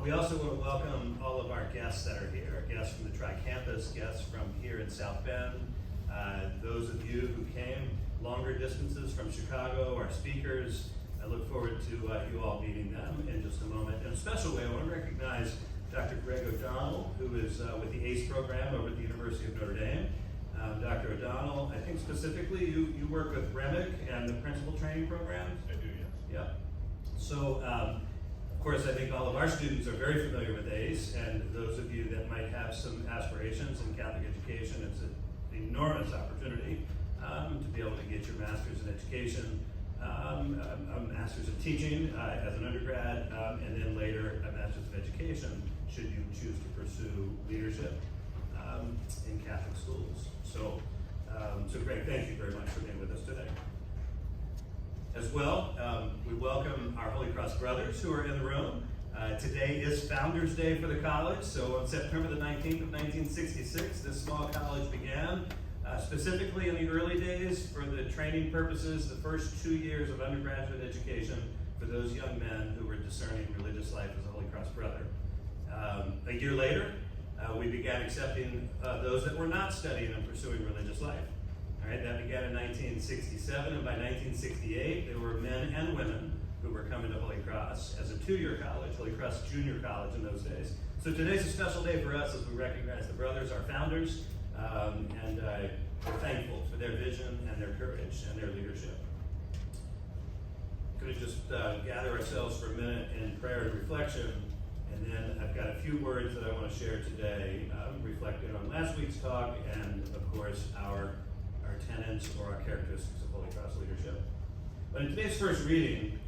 We also want to welcome all of our guests that are here, guests from the Tri-Campus, guests from here in South Bend, those of you who came longer distances from Chicago, our speakers. I look forward to you all meeting them in just a moment. In a special way, I want to recognize Dr. Greg O'Donnell, who is with the ACE program over at the University of Notre Dame. Dr. O'Donnell, I think specifically you work with REMIC and the principal training programs? I do, yes. Yeah. So, of course, I think all of our students are very familiar with ACE, and those of you that might have some aspirations in Catholic education, it's an enormous opportunity to be able to get your master's in education, a master's in teaching as an undergrad, and then later a master's of education should you choose to pursue leadership in Catholic schools. So, Greg, thank you very much for being with us today. As well, we welcome our Holy Cross brothers who are in the room. Today is Founders Day for the college, so on September the 19th of 1966, this small college began, specifically in the early days for the training purposes, the first 2 years of undergraduate education for those young men who were discerning religious life as a Holy Cross brother. A year later, we began accepting those that were not studying and pursuing religious life. All right, that began in 1967, and by 1968, there were men and women who were coming to Holy Cross as a 2-year college, Holy Cross Junior College in those days. So today's a special day for us as we recognize the brothers, our founders, and we're thankful for their vision and their courage and their leadership. Could we just gather ourselves for a minute in prayer and reflection, and then I've got a few words that I want to share today, reflecting on last week's talk and, of course, our tenets or our characteristics of Holy Cross leadership. But in today's first reading,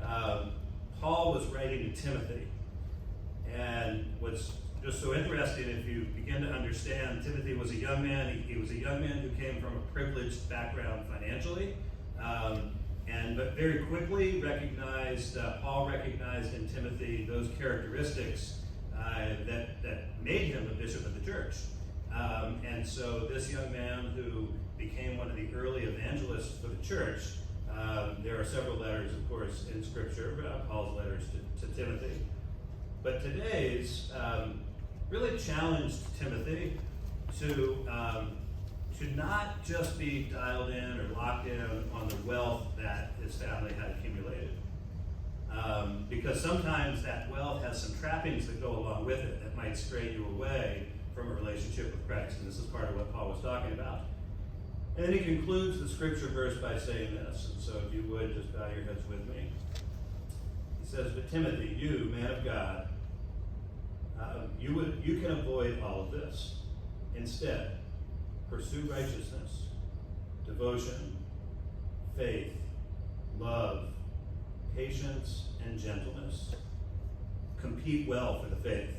Paul was writing to Timothy. And what's just so interesting, if you begin to understand, Timothy was a young man. He was a young man who came from a privileged background financially, but very quickly Paul recognized in Timothy those characteristics that made him a bishop of the church. And so this young man who became one of the early evangelists for the church, there are several letters, of course, in Scripture, Paul's letters to Timothy. But today's really challenged Timothy to not just be dialed in or locked in on the wealth that his family had accumulated. Because sometimes that wealth has some trappings that go along with it that might stray you away from a relationship with Christ. And this is part of what Paul was talking about. And then he concludes the scripture verse by saying this. And so if you would, just bow your heads with me. He says, "But Timothy, you, man of God, you can avoid all of this. Instead, pursue righteousness, devotion, faith, love, patience, and gentleness. Compete well for the faith.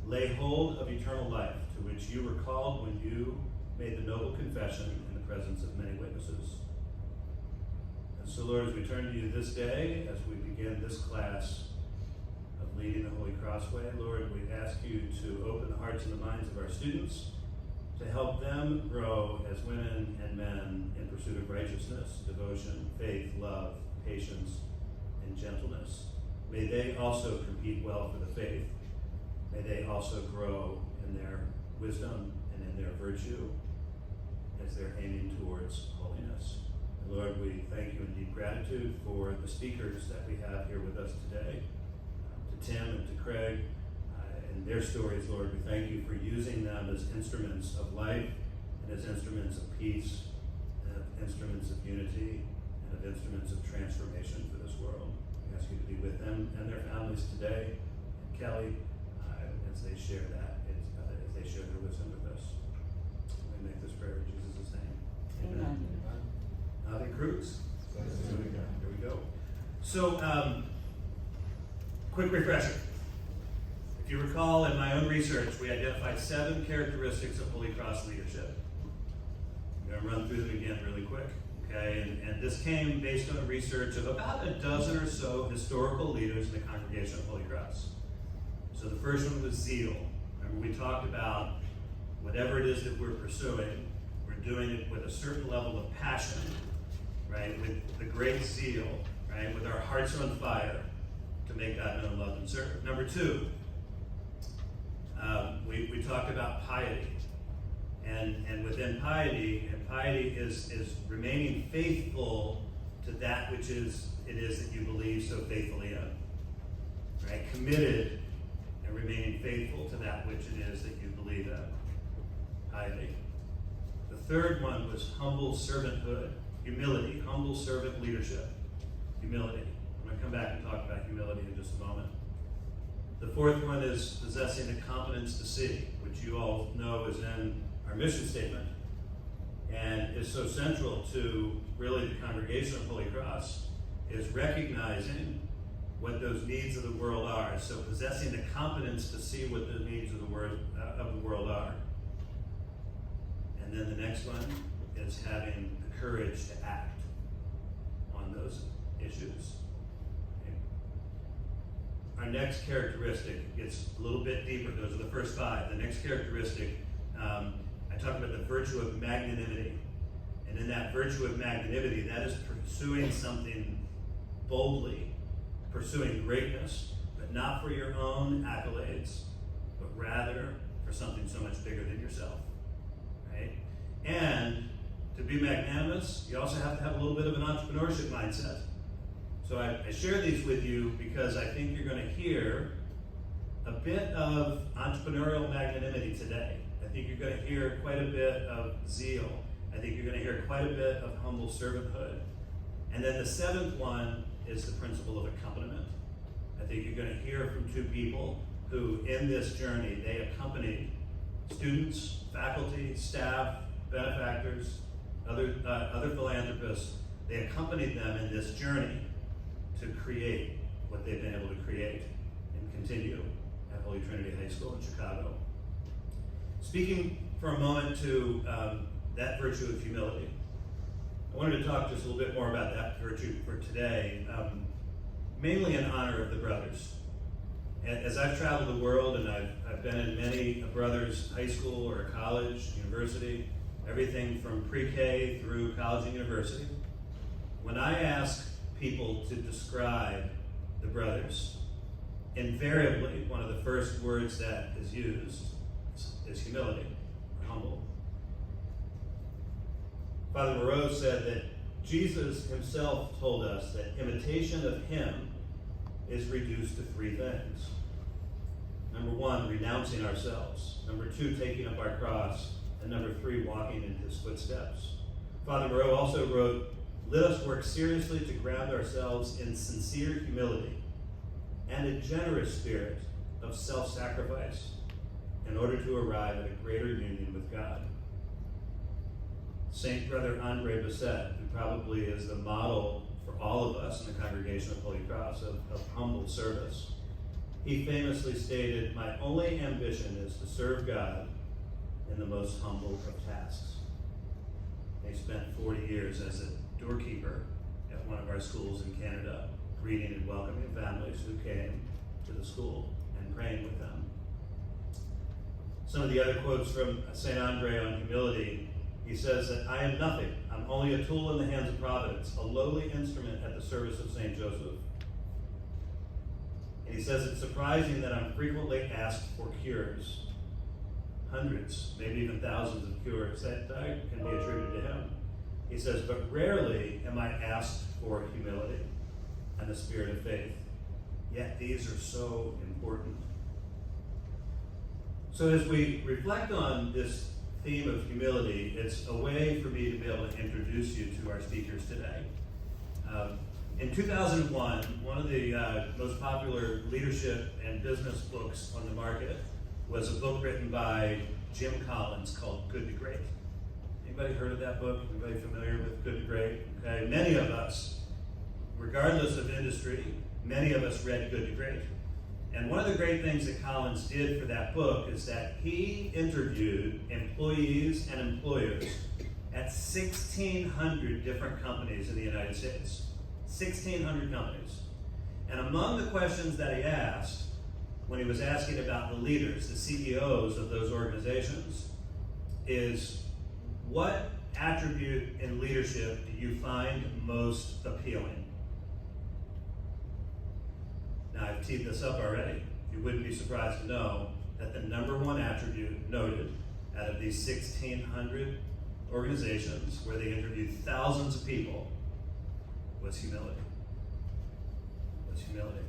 Lay hold of eternal life, to which you were called when you made the noble confession in the presence of many witnesses." And so, Lord, as we turn to you this day, as we begin this class of leading the Holy Cross way, Lord, we ask you to open the hearts and the minds of our students to help them grow as women and men in pursuit of righteousness, devotion, faith, love, patience, and gentleness. May they also compete well for the faith. May they also grow in their wisdom and in their virtue as they're aiming towards holiness. And Lord, we thank you in deep gratitude for the speakers that we have here with us today, to Tim and to Craig and their stories, Lord. We thank you for using them as instruments of life and as instruments of peace and of instruments of unity and of instruments of transformation for this world. We ask you to be with them and their families today. And Kelly, as they share that, as they share their wisdom with us. We make this prayer in Jesus' name. Amen. Ave Cruz. Here we go. So, quick refresher. If you recall, in my own research, we identified 7 characteristics of Holy Cross leadership. I'm going to run through them again really quick. Okay, and this came based on research of about a dozen or so historical leaders in the congregation of Holy Cross. So the first one was zeal. Remember, we talked about whatever it is that we're pursuing, we're doing it with a certain level of passion, right? With the great zeal, right? With our hearts on fire. to make God known, loved, and served. Number two, we talked about piety. And within piety, is remaining faithful to that which it is that you believe so faithfully in. Right? Committed and remaining faithful to that which it is that you believe in. Piety. The third one was humble servanthood, humility, humble servant leadership, humility. I'm going to come back and talk about humility in just a moment. The fourth one is possessing the competence to see, which you all know is in our mission statement and is so central to really the congregation of Holy Cross, is recognizing what those needs of the world are. So possessing the competence to see what the needs of the world are. And then the next one is having the courage to act on those issues. Okay. Our next characteristic gets a little bit deeper. Those are the first five. The next characteristic, I talked about the virtue of magnanimity. And in that virtue of magnanimity, that is pursuing something boldly, pursuing greatness, but not for your own accolades, but rather for something so much bigger than yourself. Right? And to be magnanimous, you also have to have a little bit of an entrepreneurship mindset. So I share these with you because I think you're going to hear a bit of entrepreneurial magnanimity today. I think you're going to hear quite a bit of zeal. I think you're going to hear quite a bit of humble servanthood. And then the seventh one is the principle of accompaniment. I think you're going to hear from two people who, in this journey, they accompanied students, faculty, staff, benefactors, other philanthropists. They accompanied them in this journey to create what they've been able to create and continue at Holy Trinity High School in Chicago. Speaking for a moment to that virtue of humility, I wanted to talk just a little bit more about that virtue for today, mainly in honor of the brothers. As I've traveled the world, and I've been in many a brother's high school or college, university, everything from pre-K through college and university, when I ask people to describe the brothers, invariably one of the first words that is used is humility, or humble. Father Moreau said that Jesus himself told us that imitation of him is reduced to three things. Number one, renouncing ourselves. Number two, taking up our cross. And number three, walking in his footsteps. Father Moreau also wrote, "Let us work seriously to ground ourselves in sincere humility and a generous spirit of self-sacrifice in order to arrive at a greater union with God." Saint Brother Andre Basset, who probably is the model for all of us in the congregation of Holy Cross of humble service, he famously stated, "My only ambition is to serve God in the most humble of tasks." He spent 40 years as a doorkeeper at one of our schools in Canada, greeting and welcoming families who came to the school and praying with them. Some of the other quotes from St. Andre on humility, he says that I am nothing. I'm only a tool in the hands of Providence, a lowly instrument at the service of St. Joseph. And he says it's surprising that I'm frequently asked for cures. Hundreds, maybe even thousands of cures that can be attributed to him. He says, but rarely am I asked for humility and the spirit of faith. Yet these are so important. So as we reflect on this theme of humility, it's a way for me to be able to introduce you to our speakers today. In 2001, one of the most popular leadership and business books on the market was a book written by Jim Collins called Good to Great. Anybody heard of that book? Anybody familiar with Good to Great? Okay, many of us, regardless of industry, many of us read Good to Great. And one of the great things that Collins did for that book is that he interviewed employees and employers at 1,600 different companies in the United States. 1,600 companies. And among the questions that he asked, when he was asking about the leaders, the CEOs of those organizations, is what attribute in leadership do you find most appealing? Now, I've teed this up already. You wouldn't be surprised to know that the number one attribute noted out of these 1,600 organizations where they interviewed thousands of people was humility. Was humility.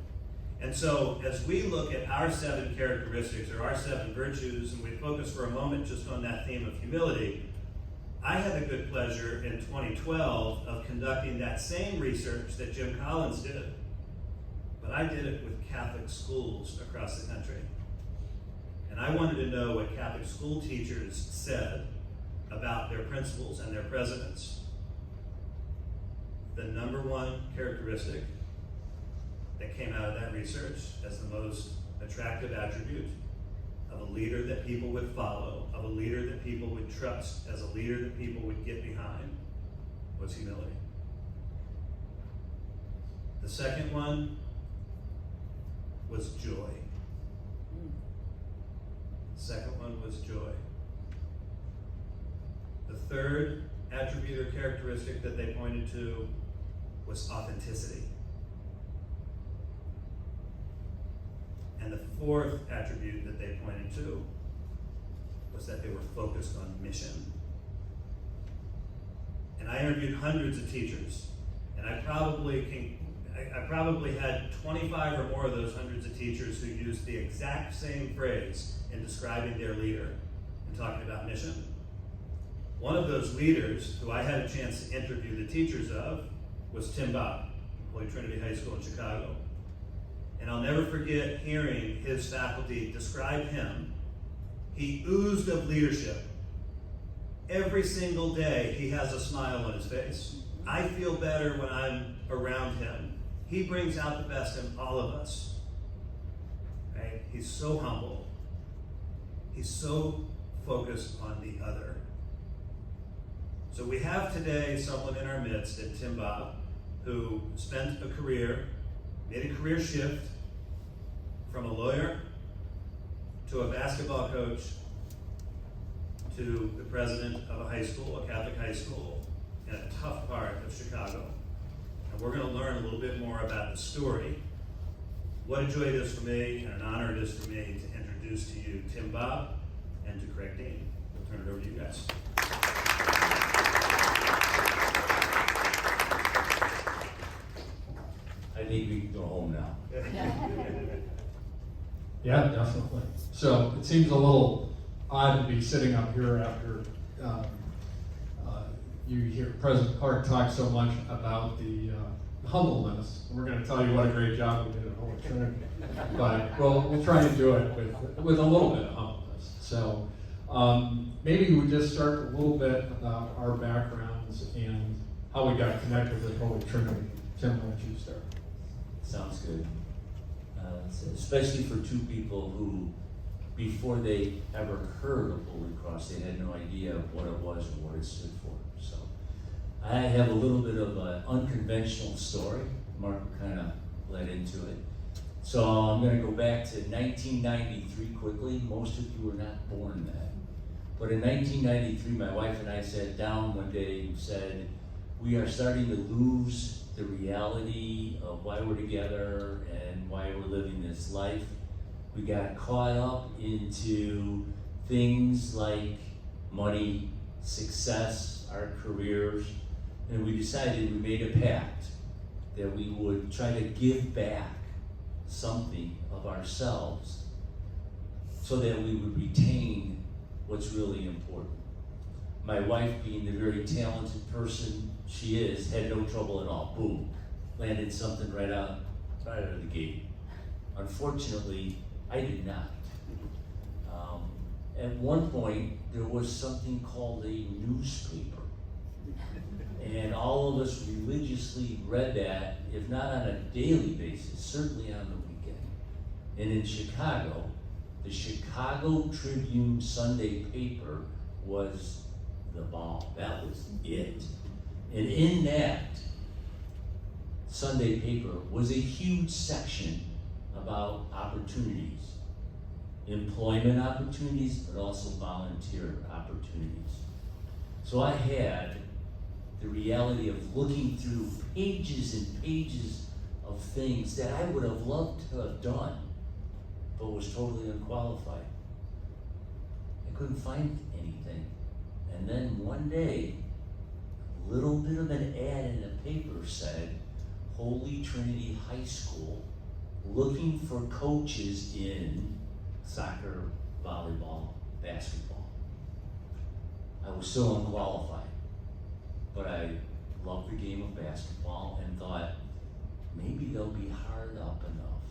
And so as we look at our 7 characteristics or our 7 virtues, and we focus for a moment just on that theme of humility, I had the good pleasure in 2012 of conducting that same research that Jim Collins did, but I did it with Catholic schools across the country. And I wanted to know what Catholic school teachers said about their principals and their presidents. The number one characteristic that came out of that research as the most attractive attribute of a leader that people would follow, of a leader that people would trust, as a leader that people would get behind, was humility. The second one was joy. The second one was joy. The third attribute or characteristic that they pointed to was authenticity. And the fourth attribute that they pointed to was that they were focused on mission. And I interviewed hundreds of teachers, and I probably had 25 or more of those hundreds of teachers who used the exact same phrase in describing their leader and talking about mission. One of those leaders who I had a chance to interview the teachers of was Tim Bopp, Holy Trinity High School in Chicago. And I'll never forget hearing his faculty describe him. He oozed of leadership. Every single day he has a smile on his face. I feel better when I'm around him. He brings out the best in all of us. Right? He's so humble. He's so focused on the other. So we have today someone in our midst at Tim Bopp who spent a career, made a career shift from a lawyer to a basketball coach to the president of a high school, a Catholic high school, in a tough part of Chicago. And we're going to learn a little bit more about the story. What a joy it is for me, and an honor it is for me to introduce to you Tim Bopp and to Craig Dean. We'll turn it over to you guys. I think we can go home now. Yeah, definitely. So it seems a little odd to be sitting up here after you hear President Clark talk so much about the humbleness. We're going to tell you what a great job we did at Holy Trinity, but we'll try and do it with a little bit of humbleness. So maybe we just start a little bit about our backgrounds and how we got connected with Holy Trinity. Tim, why don't you start? Sounds good. Especially for two people who, before they ever heard of Holy Cross, they had no idea what it was or what it stood for. So I have a little bit of an unconventional story. Mark kind of led into it. So I'm going to go back to 1993 quickly. Most of you were not born then. But in 1993, my wife and I sat down one day and said, we are starting to lose the reality of why we're together and why we're living this life. We got caught up into things like money, success, our careers, and we decided, we made a pact that we would try to give back something of ourselves so that we would retain what's really important. My wife, being the very talented person she is, had no trouble at all. Boom, landed something right out of the gate. Unfortunately, I did not. At one point, there was something called a newspaper. And all of us religiously read that, if not on a daily basis, certainly on the weekend. And in Chicago, the Chicago Tribune Sunday paper was the bomb. That was it. And in that Sunday paper was a huge section about opportunities. Employment opportunities, but also volunteer opportunities. So I had the reality of looking through pages and pages of things that I would have loved to have done, but was totally unqualified. I couldn't find anything. And then one day, a little bit of an ad in the paper said, Holy Trinity High School looking for coaches in soccer, volleyball, basketball. I was so unqualified, but I loved the game of basketball and thought, maybe they'll be hard up enough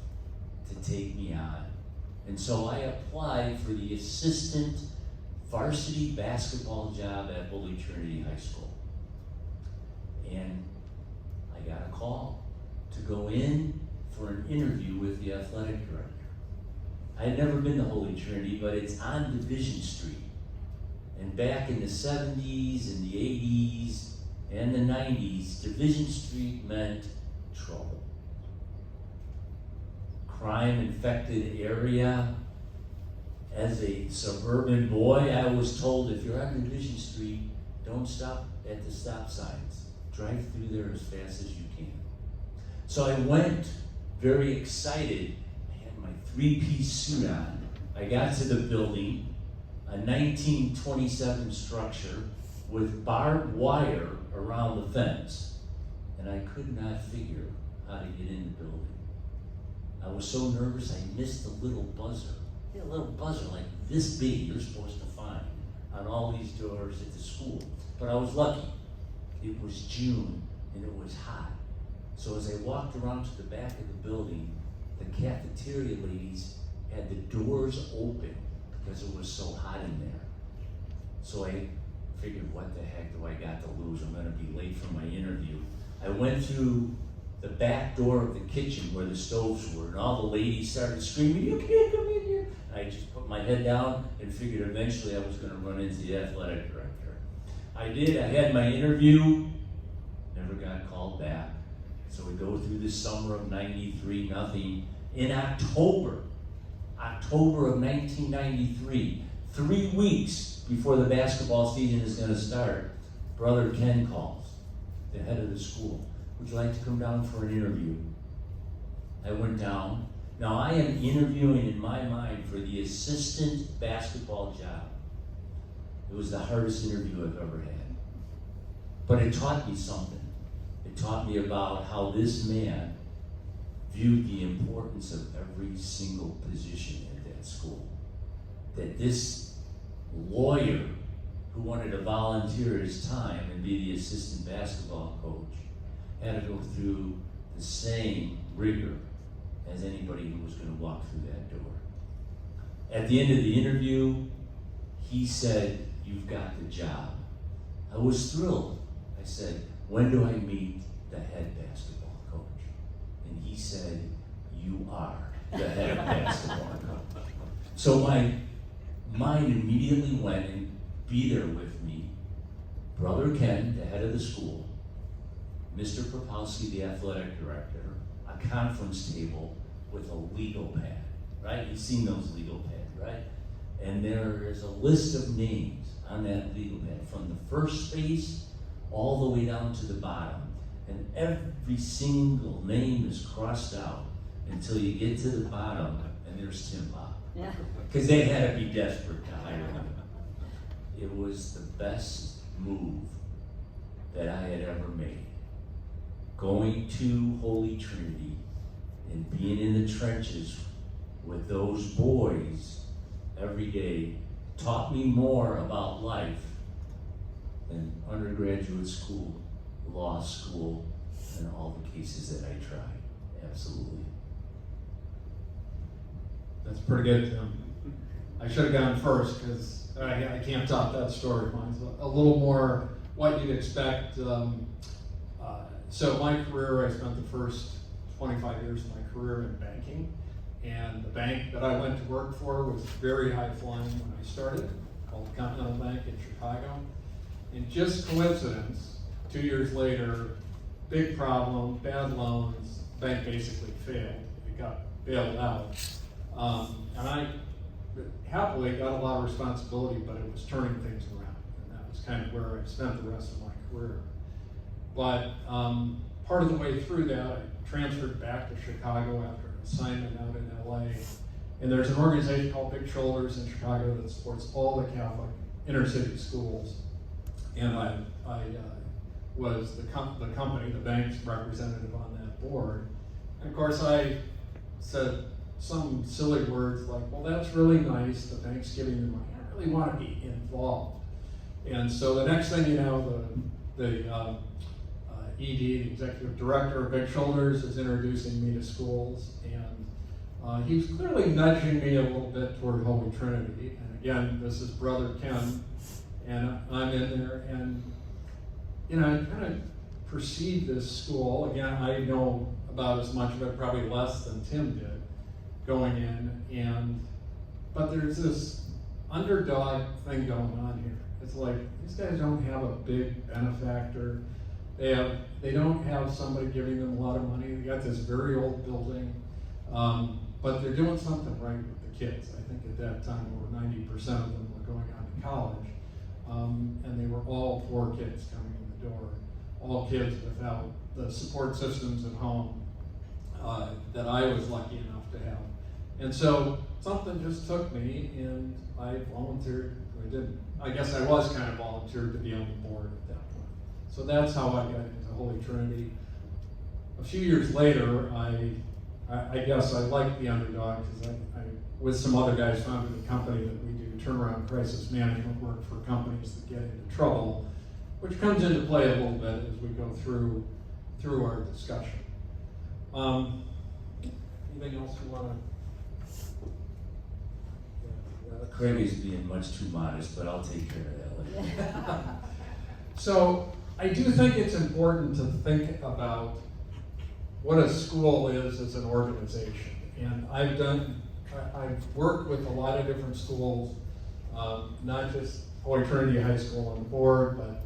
to take me on. And so I applied for the assistant varsity basketball job at Holy Trinity High School. And I got a call to go in for an interview with the athletic director. I had never been to Holy Trinity, but it's on Division Street. And back in the 70s and the 80s and the 90s, Division Street meant trouble. Crime-infected area. As a suburban boy, I was told if you're on Division Street, don't stop at the stop signs. Drive through there as fast as you can. So I went very excited. I had my three-piece suit on. I got to the building, a 1927 structure with barbed wire around the fence, and I could not figure how to get in the building. I was so nervous I missed the little buzzer. A little buzzer like this big you're supposed to find on all these doors at the school. But I was lucky. It was June and it was hot. So as I walked around to the back of the building, the cafeteria ladies had the doors open because it was so hot in there. So I figured, what the heck do I got to lose? I'm gonna be late for my interview. I went through the back door of the kitchen where the stoves were, and all the ladies started screaming, you can't come in here. And I just put my head down and figured eventually I was gonna run into the athletic director. I did, I had my interview, never got called back. So we go through the summer of 93, nothing. In October of 1993, 3 weeks before the basketball season is gonna start, Brother Ken calls, the head of the school. Would you like to come down for an interview? I went down. Now I am interviewing in my mind for the assistant basketball job. It was the hardest interview I've ever had. But it taught me something. It taught me about how this man viewed the importance of every single position at that school. That this lawyer who wanted to volunteer his time and be the assistant basketball coach had to go through the same rigor as anybody who was going to walk through that door. At the end of the interview, he said, you've got the job. I was thrilled. I said, when do I meet the head basketball coach? And he said, you are the head basketball coach. So my mind immediately went and be there with me, Brother Ken, the head of the school, Mr. Popowski, the athletic director, a conference table with a legal pad, right? You've seen those legal pads, right? And there is a list of names on that legal pad from the first space all the way down to the bottom. And every single name is crossed out until you get to the bottom and there's Tim Bopp. Yeah. Because they had to be desperate to hire him. It was the best move that I had ever made. Going to Holy Trinity and being in the trenches with those boys every day taught me more about life than undergraduate school, law school, and all the cases that I tried. Absolutely. That's pretty good, Tim. I should have gone first because I can't top that story. Mine's a little more what you'd expect. So my career, I spent the first 25 years of my career in banking. And the bank that I went to work for was very high flying when I started, called the Continental Bank in Chicago. And just coincidence, 2 years later, big problem, bad loans, bank basically failed. It got bailed out. And I happily got a lot of responsibility, but it was turning things around. And that was kind of where I spent the rest of my career. But part of the way through that, I transferred back to Chicago after an assignment out in LA. And there's an organization called Big Shoulders in Chicago that supports all the Catholic inner city schools. And I was the company, the bank's representative on that board. And of course I said some silly words like, well, that's really nice, the bank's giving me money. I really want to be involved. And so the next thing you know, the ED, the executive director of Big Shoulders, is introducing me to schools, and he was clearly nudging me a little bit toward Holy Trinity. And again, this is Brother Ken, and I'm in there, and I kind of perceived this school. Again, I know about as much of it, probably less than Tim did, going in, but there's this underdog thing going on here. It's like, these guys don't have a big benefactor. They don't have somebody giving them a lot of money. They got this very old building, but they're doing something right with the kids. I think at that time, over 90% of them were going on to college, and they were all poor kids coming in the door, all kids without the support systems at home that I was lucky enough to have. And so something just took me, and I volunteered. I guess I was kind of volunteered to be on the board at that point. So that's how I got into Holy Trinity. A few years later, I guess I liked the underdog because I, with some other guys, founded a company that we do turnaround crisis management work for companies that get into trouble, which comes into play a little bit as we go through our discussion. Anything else you want to? Craig is being much too modest, but I'll take care of that later. So I do think it's important to think about what a school is as an organization. And I've worked with a lot of different schools, not just Holy Trinity High School on the board, but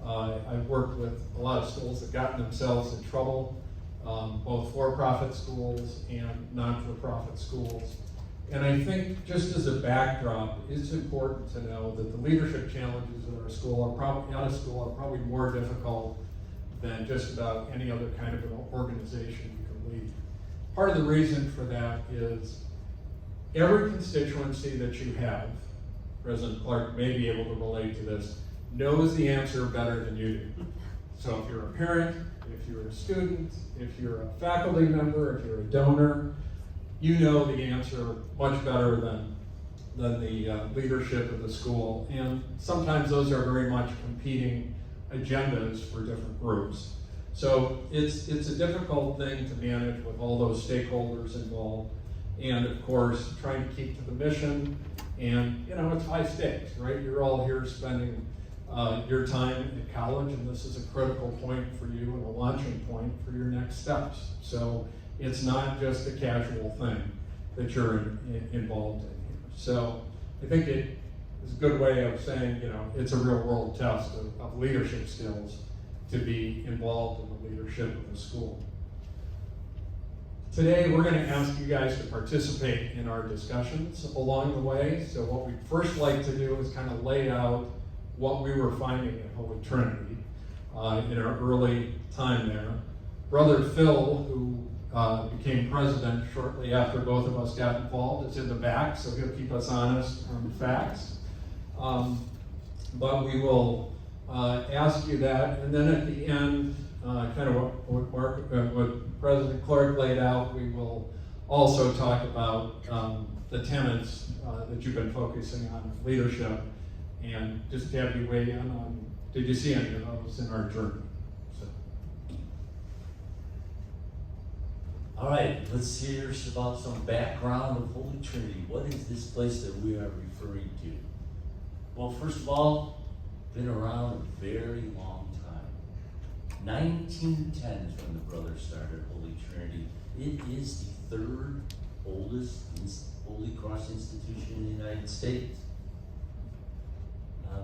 I've worked with a lot of schools that got themselves in trouble, both for-profit schools and non-for-profit schools. And I think just as a backdrop, it's important to know that the leadership challenges at our school are probably more difficult than just about any other kind of an organization you can lead. Part of the reason for that is every constituency that you have, President Clark may be able to relate to this, knows the answer better than you do. So if you're a parent, if you're a student, if you're a faculty member, if you're a donor, you know the answer much better than the leadership of the school. And sometimes those are very much competing agendas for different groups. So it's a difficult thing to manage with all those stakeholders involved. And of course, trying to keep to the mission. And it's high stakes, right? You're all here spending your time at college, and this is a critical point for you and a launching point for your next steps. So it's not just a casual thing that you're involved in here. So I think it is a good way of saying, it's a real world test of leadership skills to be involved in the leadership of the school. Today, we're going to ask you guys to participate in our discussions along the way. So what we'd first like to do is kind of lay out what we were finding at Holy Trinity in our early time there. Brother Phil, who became president shortly after both of us got involved, is in the back, so he'll keep us honest on the facts. But we will ask you that, and then at the end, kind of what President Clark laid out, we will also talk about the tenets that you've been focusing on, leadership, and just have you weigh in on, did you see any of those in our journey? All right, let's hear about some background of Holy Trinity. What is this place that we are referring to? Well, first of all, been around a very long time. 1910 is when the brothers started Holy Trinity. It is the third oldest Holy Cross institution in the United States.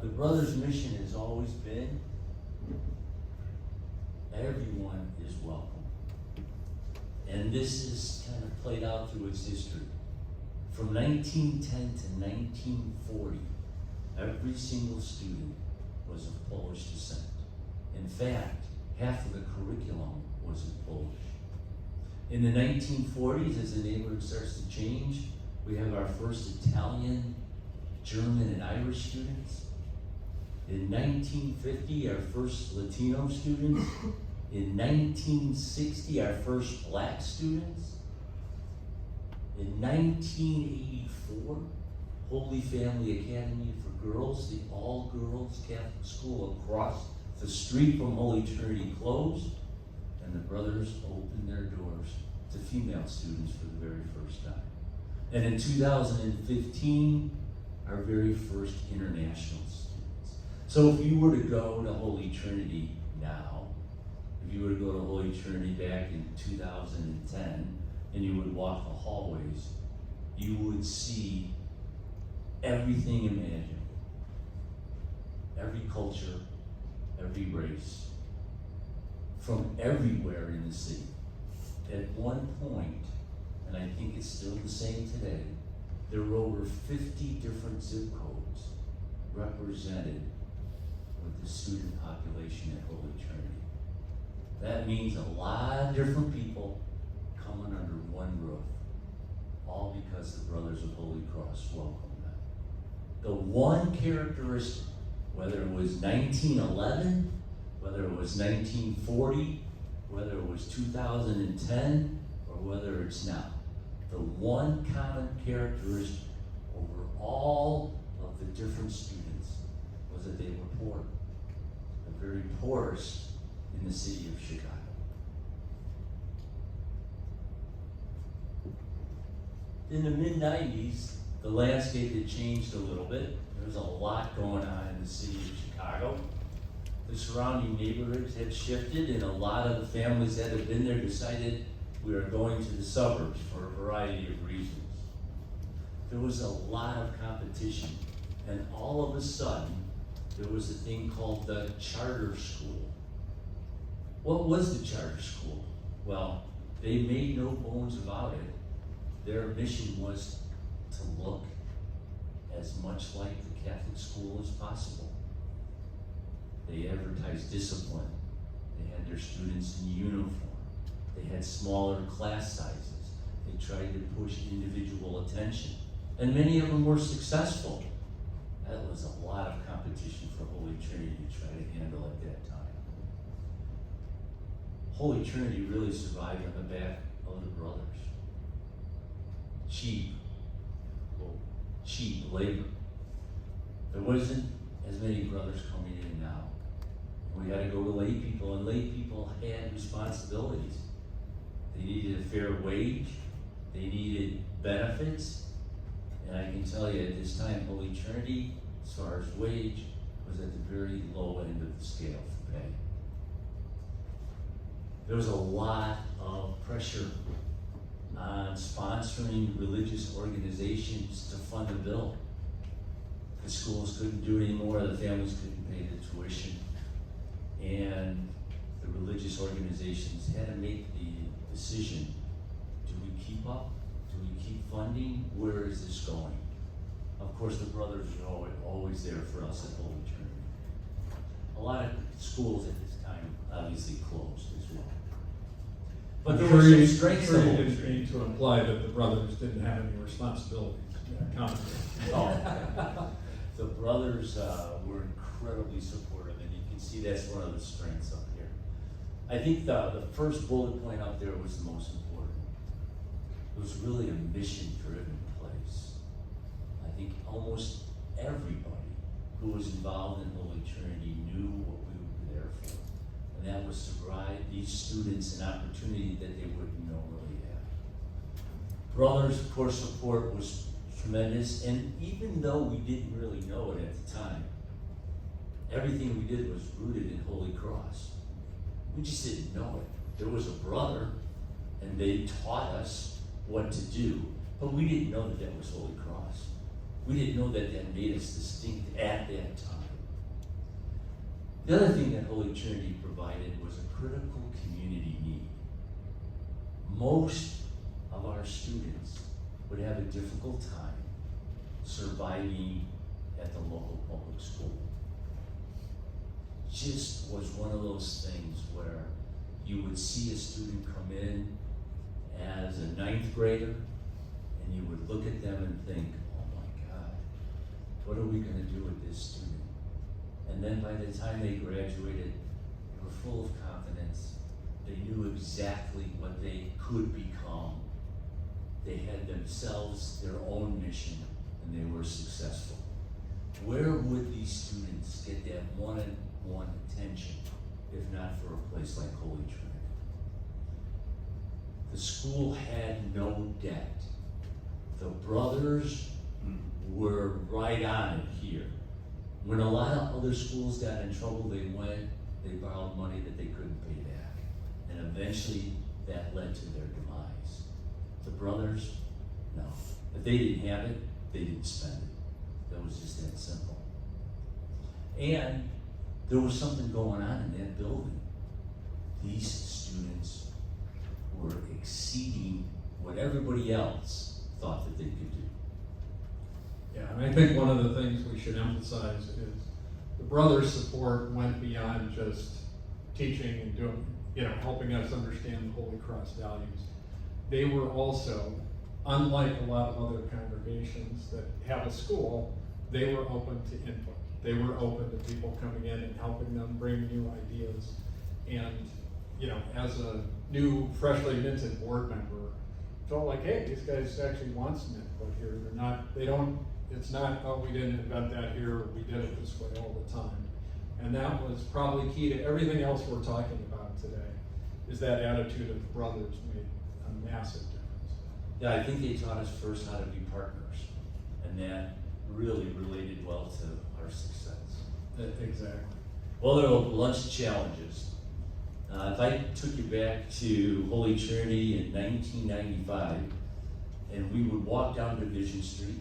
The brothers' mission has always been, everyone is welcome. And this is kind of played out through its history. From 1910 to 1940, every single student was of Polish descent. In fact, half of the curriculum wasn't Polish. In the 1940s, as the neighborhood starts to change, we have our first Italian, German, and Irish students. In 1950, our first Latino students. In 1960, our first black students. In 1984, Holy Family Academy for Girls, the all-girls Catholic school across the street from Holy Trinity, closed, and the brothers opened their doors to female students for the very first time. And in 2015, our very first international students. So if you were to go to Holy Trinity now, if you were to go to Holy Trinity back in 2010, and you would walk the hallways, you would see everything imaginable. Every culture, every race, from everywhere in the city. At one point, and I think it's still the same today, there were over 50 different zip codes represented with the student population at Holy Trinity. That means a lot of different people coming under one roof, all because the Brothers of Holy Cross welcomed them. The one characteristic, whether it was 1911, whether it was 1940, whether it was 2010, or whether it's now, the one common characteristic over all of the different students was that they were poor, the very poorest in the city of Chicago. In the mid-90s, the landscape had changed a little bit. There was a lot going on in the city of Chicago. The surrounding neighborhoods had shifted, and a lot of the families that had been there decided we are going to the suburbs for a variety of reasons. There was a lot of competition, and all of a sudden, there was a thing called the charter school. What was the charter school? Well, they made no bones about it. Their mission was to look as much like the Catholic school as possible. They advertised discipline. They had their students in uniform. They had smaller class sizes. They tried to push individual attention. And many of them were successful. That was a lot of competition for Holy Trinity to try to handle at that time. Holy Trinity really survived on the back of the brothers. Cheap labor. There wasn't as many brothers coming in now. We had to go to lay people, and lay people had responsibilities. They needed a fair wage, they needed benefits, and I can tell you at this time, Holy Trinity, as far as wage, was at the very low end of the scale for pay. There was a lot of pressure on sponsoring religious organizations to fund the bill. The schools couldn't do it anymore, the families couldn't pay the tuition, and the religious organizations had to make the decision, do we keep up? Do we keep funding? Where is this going? Of course, the brothers are always there for us at Holy Trinity. A lot of schools at this time obviously closed as well. But there were some strengths to Holy didn't Trinity. mean to imply that the brothers didn't have any responsibilities in the company. Oh, the brothers were incredibly supportive, and you can see that's one of the strengths up here. I think the first bullet point up there was the most important. It was really a mission-driven place. I think almost everybody who was involved in Holy Trinity knew what we were there for. And that was to provide these students an opportunity that they wouldn't normally have. Brothers, of course, support was tremendous, and even though we didn't really know it at the time, everything we did was rooted in Holy Cross. We just didn't know it. There was a brother, and they taught us what to do, but we didn't know that that was Holy Cross. We didn't know that that made us distinct at that time. The other thing that Holy Trinity provided was a critical community need. Most of our students would have a difficult time surviving at the local public school. Just was one of those things where you would see a student come in as a ninth grader, and you would look at them and think, oh my God, what are we gonna do with this student? And then by the time they graduated, they were full of confidence. They knew exactly what they could become. They had themselves, their own mission, and they were successful. Where would these students get that one-on-one attention, if not for a place like Holy Trinity? The school had no debt. The brothers were right on it here. When a lot of other schools got in trouble, they borrowed money that they couldn't pay back. And eventually that led to their demise. The brothers, no. If they didn't have it, they didn't spend it. That was just that simple. And there was something going on in that building. These students were exceeding what everybody else thought that they could do. Yeah, and I think one of the things we should emphasize is the brothers' support went beyond just teaching and doing, helping us understand the Holy Cross values. They were also, unlike a lot of other congregations that have a school, they were open to input. They were open to people coming in and helping them bring new ideas. And, as a new, freshly minted board member, felt like, hey, these guys actually want some input here. It's not, oh, we didn't invent that here, we did it this way all the time. And that was probably key to everything else we're talking about today, is that attitude of the brothers made a massive difference. Yeah, I think they taught us first how to be partners, and that really related well to our success. Exactly. Well, there were lunch challenges. If I took you back to Holy Trinity in 1995, and we would walk down Division Street,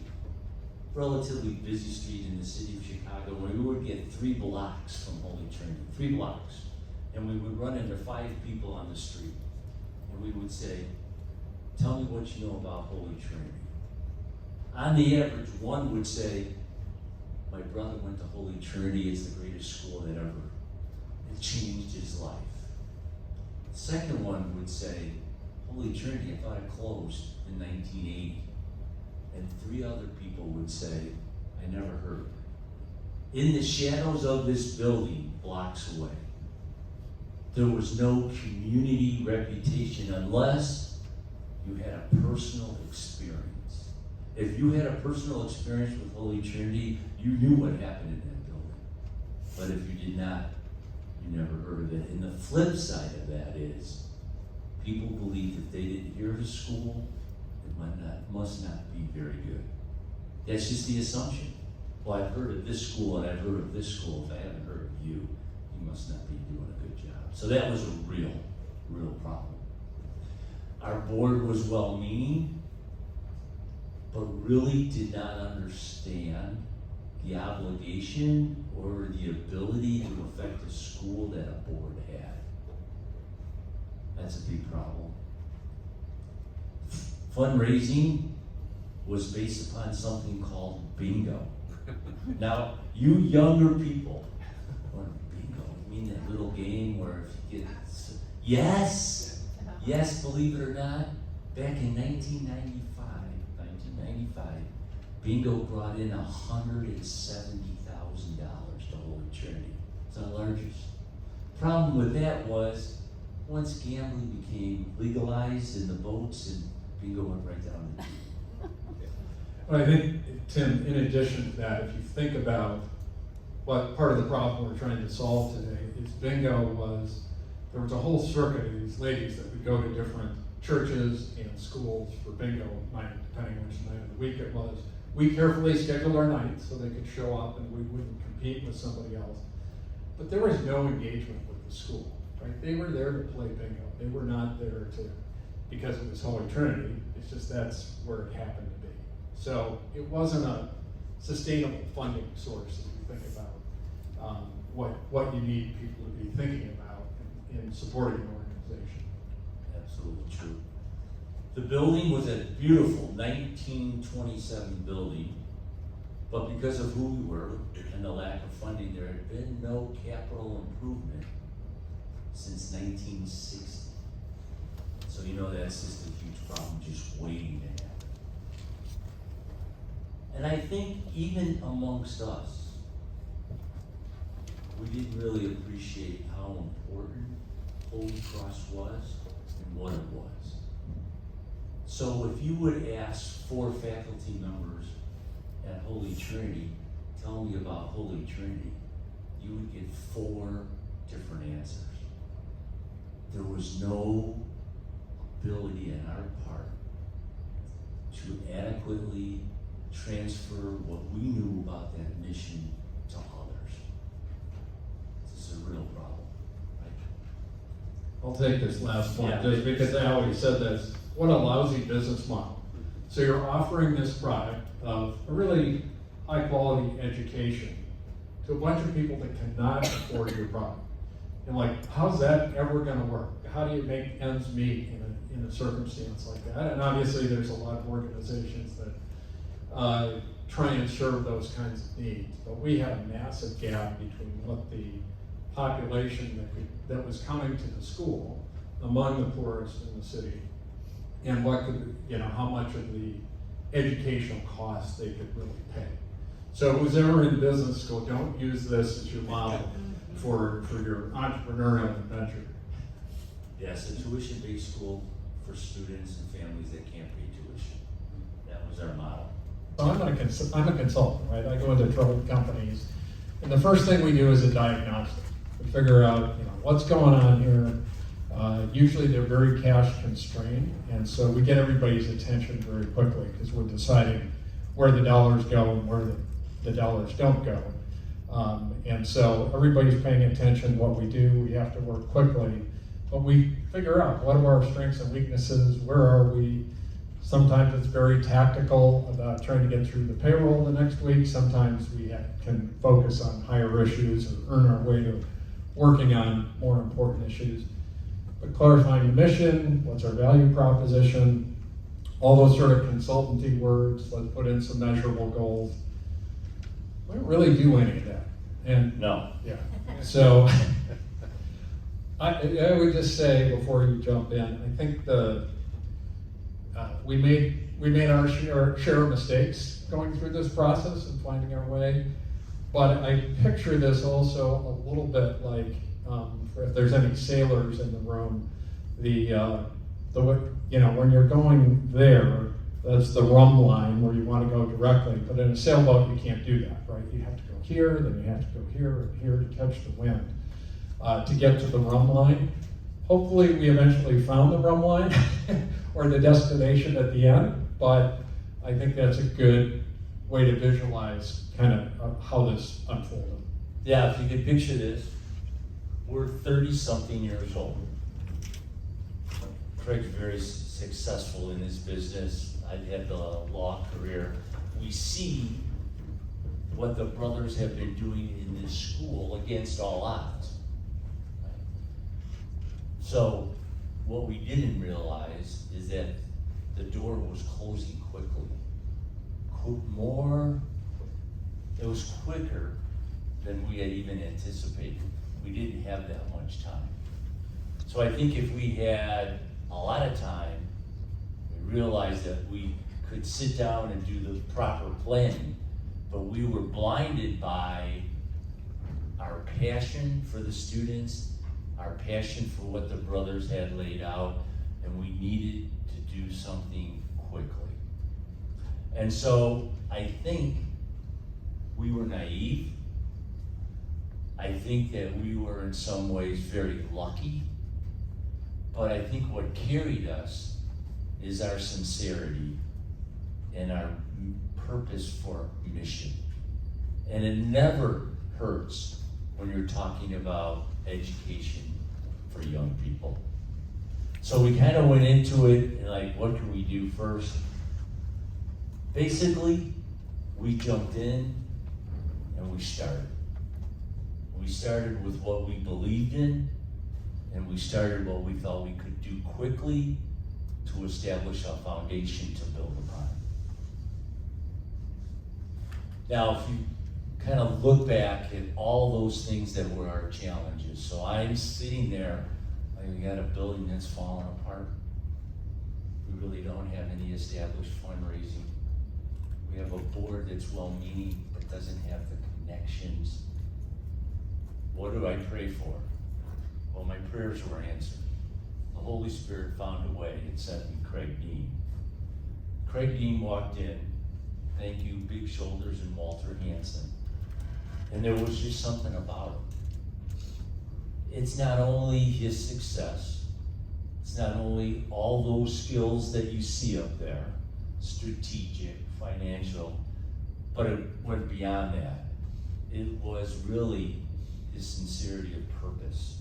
relatively busy street in the city of Chicago, where we would get 3 blocks from Holy Trinity, 3 blocks. And we would run into 5 people on the street. And we would say, tell me what you know about Holy Trinity. On the average, one would say, my brother went to Holy Trinity, it's the greatest school that ever, it changed his life. The second one would say, Holy Trinity, I thought it closed in 1980. And 3 other people would say, I never heard of it. In the shadows of this building, blocks away, there was no community reputation unless you had a personal experience. If you had a personal experience with Holy Trinity, you knew what happened in that building. But if you did not, you never heard of it. And the flip side of that is, people believed if they didn't hear of a school, it must not be very good. That's just the assumption. Well, I've heard of this school and I've heard of this school. If I haven't heard of you, you must not be doing a good job. So that was a real problem. Our board was well-meaning, but really did not understand the obligation or the ability to affect the school that a board had. That's a big problem. Fundraising was based upon something called bingo. Now, you younger people, what, bingo? You mean that little game where if you get, yes, believe it or not, back in 1995, bingo brought in $170,000 to Holy Trinity. It's our largest. Problem with that was, once gambling became legalized in the boats, and bingo went right down the tube. Well, I think, Tim, in addition to that, if you think about what part of the problem we're trying to solve today, is bingo was, there was a whole circuit of these ladies that would go to different churches and schools for bingo night, depending on which night of the week it was. We carefully scheduled our nights so they could show up and we wouldn't compete with somebody else. But there was no engagement with the school, right? They were there to play bingo. They were not there to, because it was Holy Trinity, it's just that's where it happened to be. So it wasn't a sustainable funding source if you think about what you need people to be thinking about in supporting an organization. Absolutely true. The building was a beautiful 1927 building, but because of who we were and the lack of funding, there had been no capital improvement since 1960. So you know that's just a huge problem just waiting to happen. And I think even amongst us, we didn't really appreciate how important Holy Cross was and what it was. So if you would ask 4 faculty members at Holy Trinity, tell me about Holy Trinity, you would get 4 different answers. There was no ability on our part to adequately transfer what we knew about that mission to others. This is a real problem, right? I'll take this last point, Yeah. just because I always said this, what a lousy business model. So you're offering this product of a really high quality education to a bunch of people that cannot afford your product. And like, how's that ever gonna work? How do you make ends meet in a circumstance like that? And obviously there's a lot of organizations that try and serve those kinds of needs. But we had a massive gap between what the population that was coming to the school among the poorest in the city and what could, how much of the educational costs they could really pay. So who's ever in business school, don't use this as your model for your entrepreneurial adventure. Yes, a tuition-based school for students and families that can't pay tuition. That was our model. So I'm a consultant, right? I go into troubled companies, and the first thing we do is a diagnostic. We figure out, what's going on here. Usually they're very cash constrained, and so we get everybody's attention very quickly because we're deciding where the dollars go and where the dollars don't go. And so everybody's paying attention to what we do. We have to work quickly, but we figure out what are our strengths and weaknesses, where are we. Sometimes it's very tactical about trying to get through the payroll the next week. Sometimes we can focus on higher issues or earn our way to working on more important issues. But clarifying the mission, what's our value proposition, all those sort of consultancy words, let's put in some measurable goals. We don't really do any of that. And No. yeah, so I would just say before you jump in, I think we made our share of mistakes going through this process and finding our way. But I picture this also a little bit like, if there's any sailors in the room, when you're going there, that's the rum line where you want to go directly. But in a sailboat, you can't do that, right? You have to go here, then you have to go here and here to catch the wind to get to the rum line. Hopefully, we eventually found the rum line or the destination at the end. But I think that's a good way to visualize kind of how this unfolded. Yeah, if you could picture this, we're 30-something years old. Craig's very successful in this business. I've had the law career. We see what the brothers have been doing in this school against all odds. So what we didn't realize is that the door was closing quickly. It was quicker than we had even anticipated. We didn't have that much time. So I think if we had a lot of time, we realized that we could sit down and do the proper planning, but we were blinded by our passion for the students, our passion for what the brothers had laid out, and we needed to do something quickly. And so I think we were naive. I think that we were in some ways very lucky, but I think what carried us is our sincerity and our purpose for mission. And it never hurts when you're talking about education for young people. So we kind of went into it and like, what can we do first? Basically, we jumped in and we started. We started with what we believed in, and we started what we thought we could do quickly to establish a foundation to build upon. Now, if you kind of look back at all those things that were our challenges. So I'm sitting there, like, we got a building that's falling apart. We really don't have any established fundraising. We have a board that's well-meaning but doesn't have the connections. What do I pray for? Well, my prayers were answered. The Holy Spirit found a way and sent me Craig Dean. Craig Dean walked in, thank you, big shoulders and Walter Hansen. And there was just something about him. It's not only his success, it's not only all those skills that you see up there, strategic, financial, but it went beyond that. It was really his sincerity of purpose,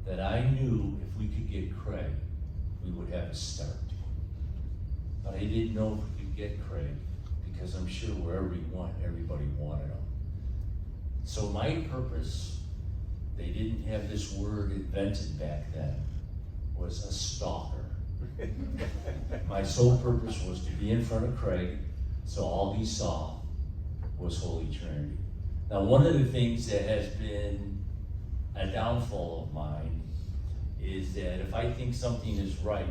that I knew if we could get Craig, we would have a start. But I didn't know if we could get Craig, because I'm sure wherever he went, everybody wanted him. So my purpose, they didn't have this word invented back then, was a stalker. My sole purpose was to be in front of Craig, so all he saw was Holy Trinity. Now, one of the things that has been a downfall of mine is that if I think something is right,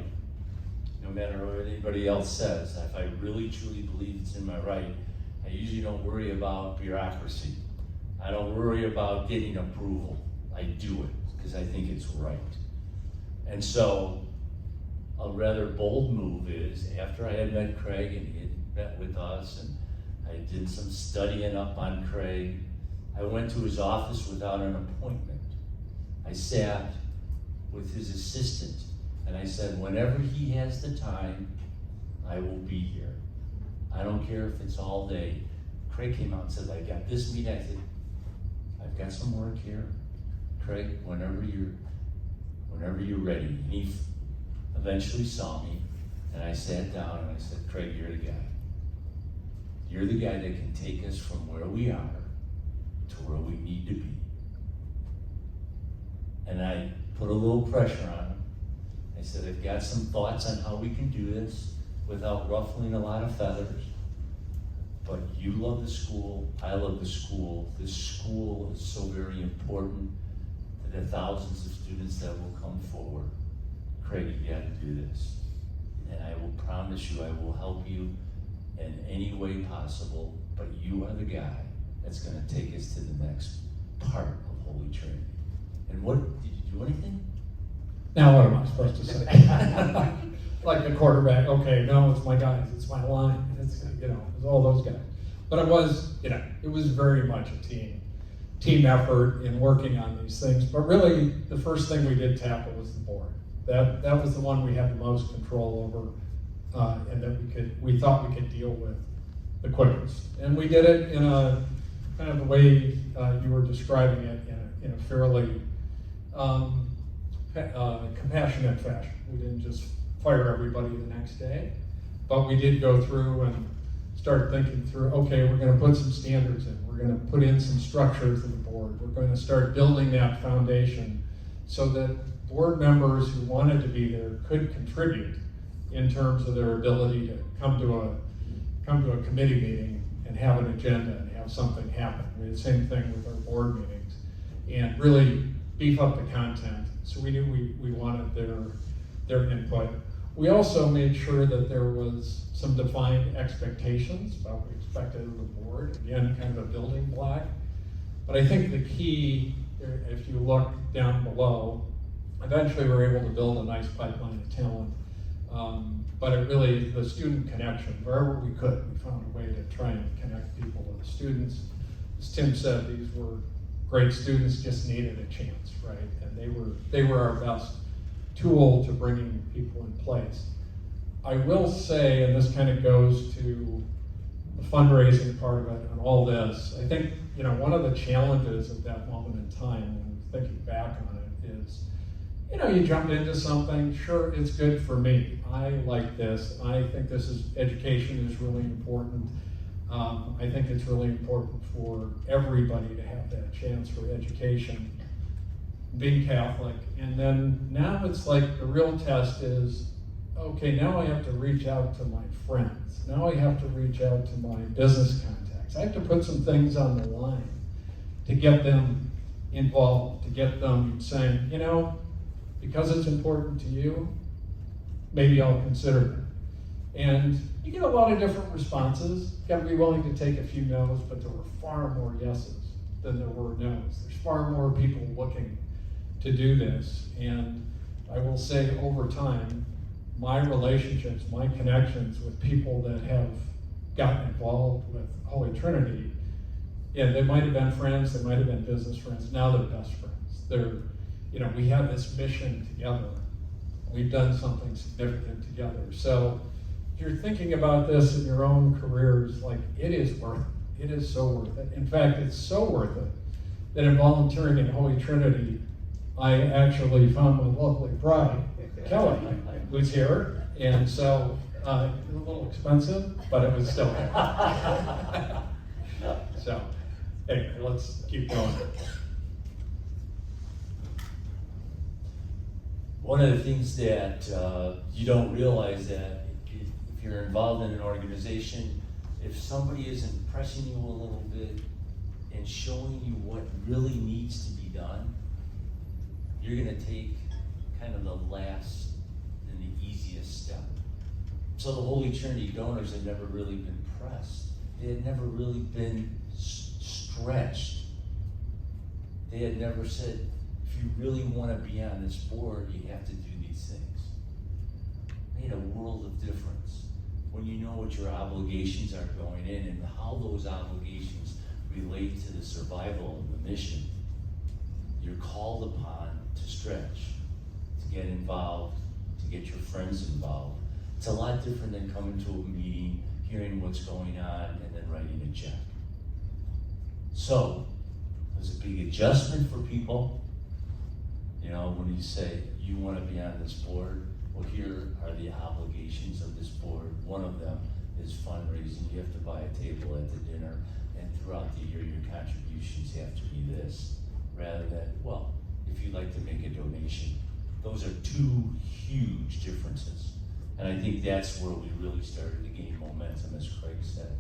no matter what anybody else says, if I really truly believe it's in my right, I usually don't worry about bureaucracy. I don't worry about getting approval. I do it because I think it's right. And so a rather bold move is, after I had met Craig and he had met with us and I did some studying up on Craig, I went to his office without an appointment. I sat with his assistant and I said, whenever he has the time, I will be here. I don't care if it's all day. Craig came out and said, I got this meeting. I said, I've got some work here. Craig, whenever you're ready. And he eventually saw me and I sat down and I said, Craig, you're the guy. You're the guy that can take us from where we are to where we need to be. And I put a little pressure on him. I said, I've got some thoughts on how we can do this without ruffling a lot of feathers. But you love the school, I love the school. This school is so very important to the thousands of students that will come forward. Craig, you got to do this. And I will promise you I will help you in any way possible, but you are the guy that's going to take us to the next part of Holy Trinity. And what, did you do anything? Now what am I supposed to say? Like the quarterback, okay, no, it's my guys, it's my line, it's, it's all those guys. But it was, it was very much a team effort in working on these things. But really, the first thing we did tackle was the board. That was the one we had the most control over, and that we thought we could deal with the quickest. And we did it in a kind of the way you were describing it, in a fairly compassionate fashion. We didn't just fire everybody the next day, but we did go through and start thinking through, okay, we're going to put some standards in, we're going to put in some structure to the board, we're going to start building that foundation so that board members who wanted to be there could contribute in terms of their ability to come to a committee meeting and have an agenda and have something happen. We did the same thing with our board meetings and really beef up the content. So we knew we wanted their input. We also made sure that there was some defined expectations about what we expected of the board. Again, kind of a building block. But I think the key, if you look down below, eventually we were able to build a nice pipeline of talent. But it really, the student connection, wherever we could, we found a way to try and connect people with the students. As Tim said, these were great students, just needed a chance, right? And they were our best tool to bringing people in place. I will say, and this kind of goes to the fundraising part of it and all this, I think, one of the challenges at that moment in time, when thinking back on it, is, you jump into something, sure, it's good for me. I like this. I think education is really important. I think it's really important for everybody to have that chance for education, being Catholic. And then now it's like the real test is, okay, now I have to reach out to my friends. Now I have to reach out to my business contacts. sacrifice. I have to put some things on the line to get them involved, to get them saying, you know, because it's important to you, maybe I'll consider it. And you get a lot of different responses. You gotta be willing to take a few no's, but there were far more yeses than there were no's. There's far more people looking to do this. And I will say over time, my relationships, my connections with people that have gotten involved with Holy Trinity, yeah, they might have been friends, they might have been business friends, now they're best friends. They're, you know, we have this mission together. We've done something significant together. So if you're thinking about this in your own careers, like, it is worth it. It is so worth it. In fact, it's so worth it that in volunteering in Holy Trinity, I actually found my lovely bride, Kelly, who's here. And so it was a little expensive, but it was still there. So, anyway, let's keep going. One of the things that you don't realize that if you're involved in an organization, if somebody isn't pressing you a little bit and showing you what really needs to be done, you're gonna take kind of the last and the easiest step. So the Holy Trinity donors had never really been pressed. They had never really been stretched. They had never said, if you really want to be on this board, you have to do these things. It made a world of difference when you know what your obligations are going in and how those obligations relate to the survival of the mission. You're called upon to stretch, to get involved, to get your friends involved. It's a lot different than coming to a meeting, hearing what's going on, and then writing a check. So, it was a big adjustment for people. You know, when you say, you want to be on this board, well, here are the obligations of this board. One of them is fundraising. You have to buy a table at the dinner, and throughout the year, your contributions have to be this, rather than, well, if you'd like to make a donation. Those are two huge differences. And I think that's where we really started to gain momentum, as Craig said.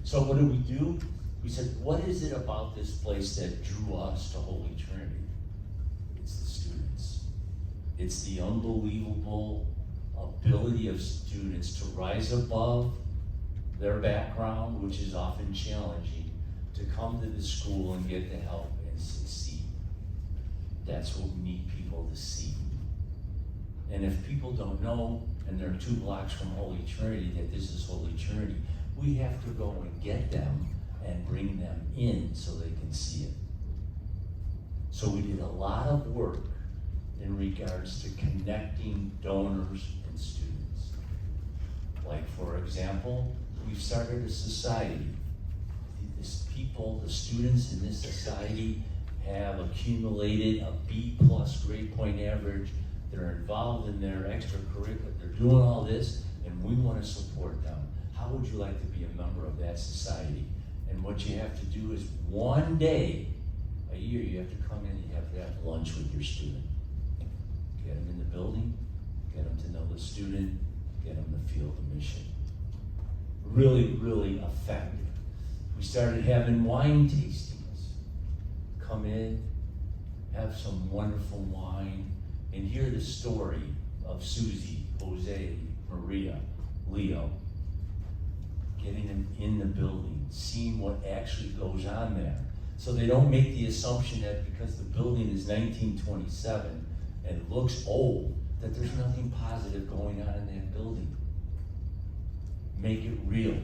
So what do? We said, what is it about this place that drew us to Holy Trinity? It's the students. It's the unbelievable ability of students to rise above their background, which is often challenging, to come to the school and get the help and succeed. That's what we need people to see. And if people don't know, and they're 2 blocks from Holy Trinity, that this is Holy Trinity, we have to go and get them and bring them in so they can see it. So we did a lot of work in regards to connecting donors and students. Like, for example, we've started a society. The students in this society have accumulated a B+ grade point average. They're involved in their extracurricular, they're doing all this, and we want to support them. How would you like to be a member of that society? And what you have to do is one day a year, you have to come in, you have to have lunch with your student. Get them in the building, get them to know the student, get them to feel the mission. Really, really effective. We started having wine tastings. Come in, have some wonderful wine, and hear the story of Susie, Jose, Maria, Leo, getting them in the building, seeing what actually goes on there. So they don't make the assumption that because the building is 1927 and looks old, that there's nothing positive going on in that building. Make it real.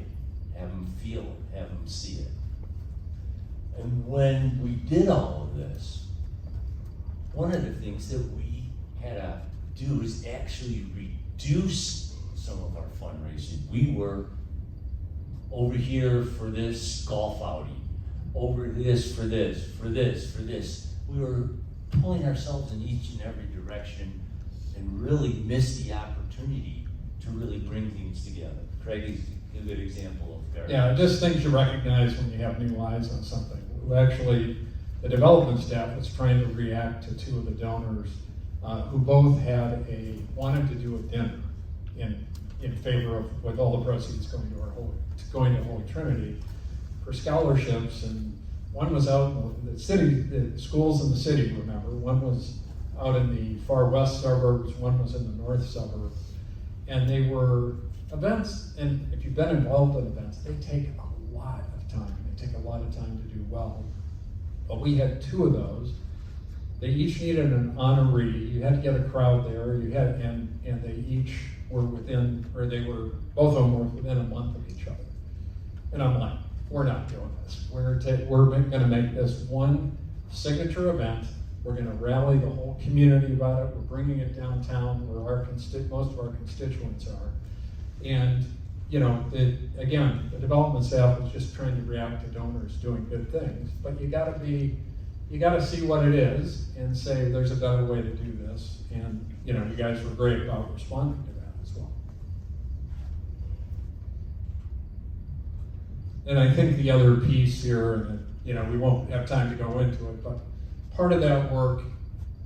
Have them feel it. Have them see it. And when we did all of this, one of the things that we had to do is actually reduce some of our fundraising. We were over here for this golf outing, over this for this, for this, for this. We were pulling ourselves in each and every direction and really missed the opportunity to really bring things together. Craig is a good example of that. Yeah, just things you recognize when you have new eyes on something. Actually, the development staff was trying to react to 2 of the donors who both wanted to do a dinner in favor of, with all the proceeds going to Holy Trinity. for scholarships, and one was out in the city, the schools in the city, remember, one was out in the far west suburbs, one was in the north suburbs, and they were events, and if you've been involved in events, they take a lot of time. They take a lot of time to do well. But we had 2 of those. They each needed an honoree. You had to get a crowd there. You had, and they each were within, or they were, both of them were within a month of each other. And I'm like, we're not doing this. We're going to make this one signature event. We're going to rally the whole community about it. We're bringing it downtown where most of our constituents are. And, you know, again, the development staff was just trying to react to donors doing good things. But you got to see what it is and say there's a better way to do this. And, you know, you guys were great about responding to that as well. And I think the other piece here, and you know, we won't have time to go into it, but part of that work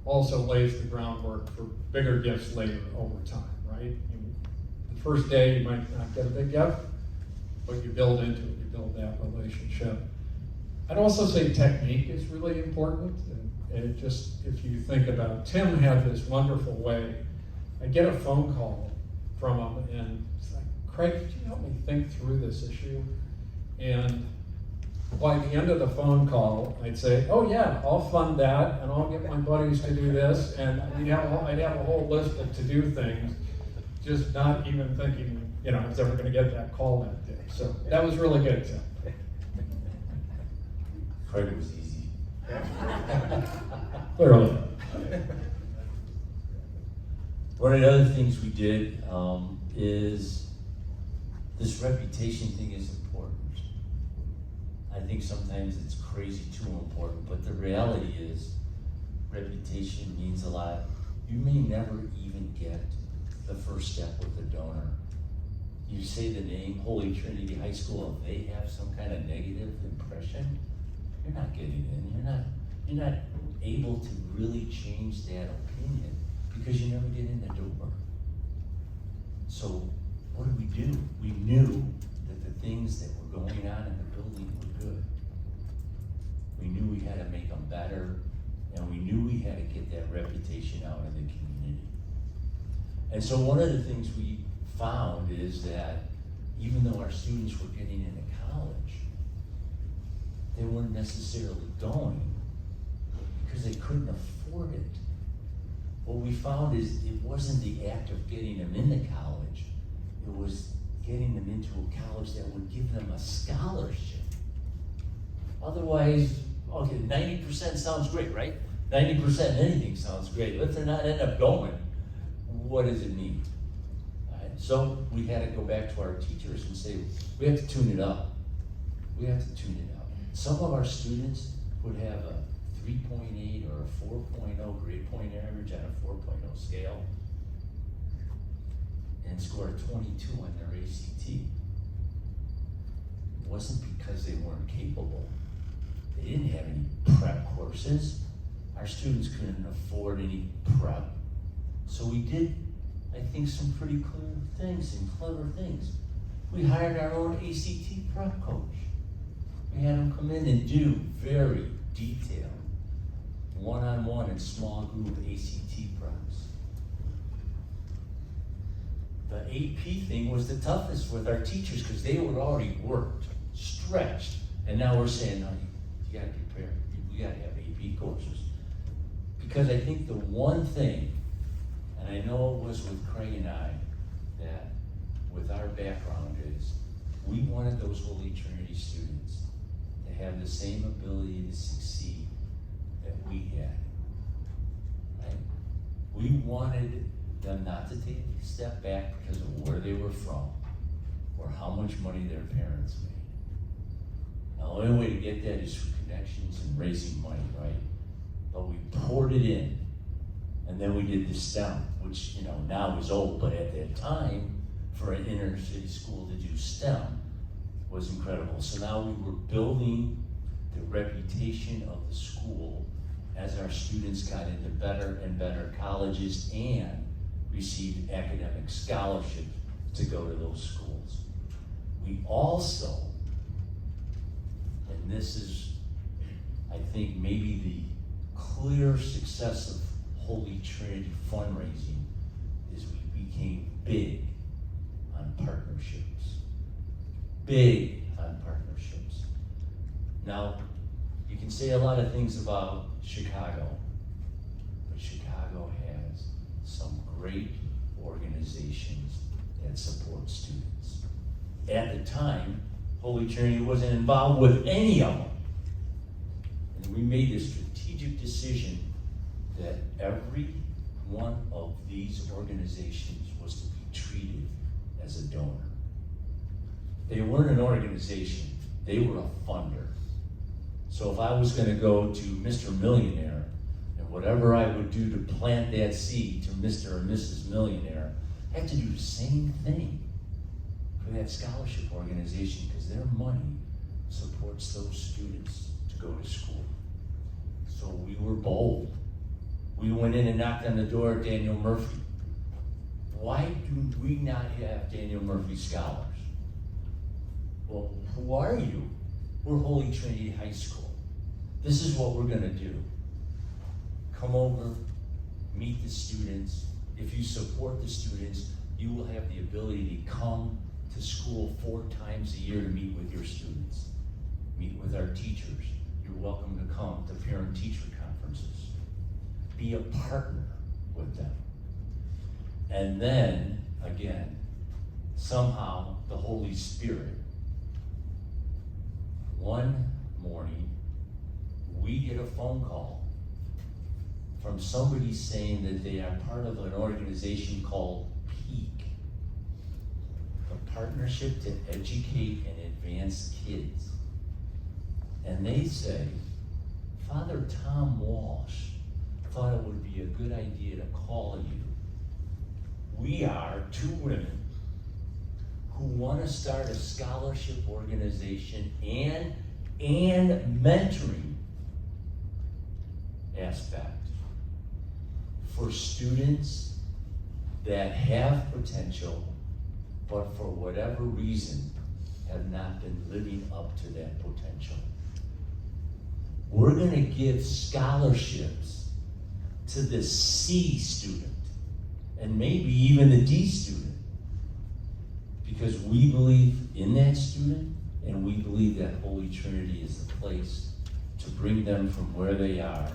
also lays the groundwork for bigger gifts later over time, right? The first day you might not get a big gift, but you build into it, you build that relationship. I'd also say technique is really important, and it just, if you think about, Tim had this wonderful way. I get a phone call from him, and it's like, Craig, could you help me think through this issue? And by the end of the phone call, I'd say, oh yeah, I'll fund that, and I'll get my buddies to do this, and I'd have a whole list of to-do things, just not even thinking, you know, I was ever gonna get that call that day. So that was really good, Tim. Craig was easy. Clearly. One of the other things we did is this reputation thing is important. I think sometimes it's crazy too important, but the reality is reputation means a lot. You may never even get the first step with a donor. You say the name Holy Trinity High School, and they have some kind of negative impression, you're not getting in. You're not able to really change that opinion because you never get in the door. So what did we do? We knew that the things that were going on in the building were good. We knew we had to make them better, and we knew we had to get that reputation out in the community. And so one of the things we found is that even though our students were getting into college, they weren't necessarily going because they couldn't afford it. What we found is it wasn't the act of getting them into college, it was getting them into a college that would give them a scholarship. Otherwise, okay, 90% sounds great, right? 90% anything sounds great. If they're not end up going, what does it mean? Right? So we had to go back to our teachers and say, we have to tune it up. We have to tune it up. Some of our students would have a 3.8 or a 4.0 grade point average on a 4.0 scale and score a 22 on their ACT. It wasn't because they weren't capable. They didn't have any prep courses. Our students couldn't afford any prep. So we did, I think, some pretty cool things and clever things. We hired our own ACT prep coach. We had him come in and do very detailed, one-on-one and small group ACT preps. The AP thing was the toughest with our teachers because they were already worked, stretched, and now we're saying, no, you gotta be prepared. We gotta have AP courses. Because I think the one thing, and I know it was with Craig and I, that with our background is, we wanted those Holy Trinity students to have the same ability to succeed that we had. Right? We wanted them not to take a step back because of where they were from or how much money their parents made. Now, the only way to get that is through connections and raising money, right? But we poured it in, and then we did the STEM, which, you know, now is old, but at that time, for an inner city school to do STEM was incredible. So now we were building the reputation of the school as our students got into better and better colleges and received academic scholarships to go to those schools. We also and this is, I think, maybe the clear success of Holy Trinity fundraising, is we became big on partnerships. Big on partnerships. Now, you can say a lot of things about Chicago, but Chicago has some great organizations that support students. At the time, Holy Trinity wasn't involved with any of them. And we made a strategic decision that every one of these organizations was to be treated as a donor. They weren't an organization, they were a funder. So if I was gonna go to Mr. Millionaire, and whatever I would do to plant that seed to Mr. or Mrs. Millionaire, I have to do the same thing for that scholarship organization, because their money supports those students to go to school. So we were bold. We went in and knocked on the door of Daniel Murphy. Why do we not have Daniel Murphy scholars? Well, who are you? We're Holy Trinity High School. This is what we're gonna do. Come over, meet the students. If you support the students, you will have the ability to come to school 4 times a year to meet with your students. Meet with our teachers. You're welcome to come to parent-teacher conferences. Be a partner with them. And then, again, somehow the Holy Spirit, one morning, we get a phone call from somebody saying that they are part of an organization called PEAK, a Partnership to Educate and Advance Kids. And they say, Father Tom Walsh thought it would be a good idea to call you. We are 2 women who want to start a scholarship organization and mentoring aspect for students that have potential, but for whatever reason have not been living up to that potential. We're going to give scholarships to the C student, and maybe even the D student, because we believe in that student, and we believe that Holy Trinity is the place to bring them from where they are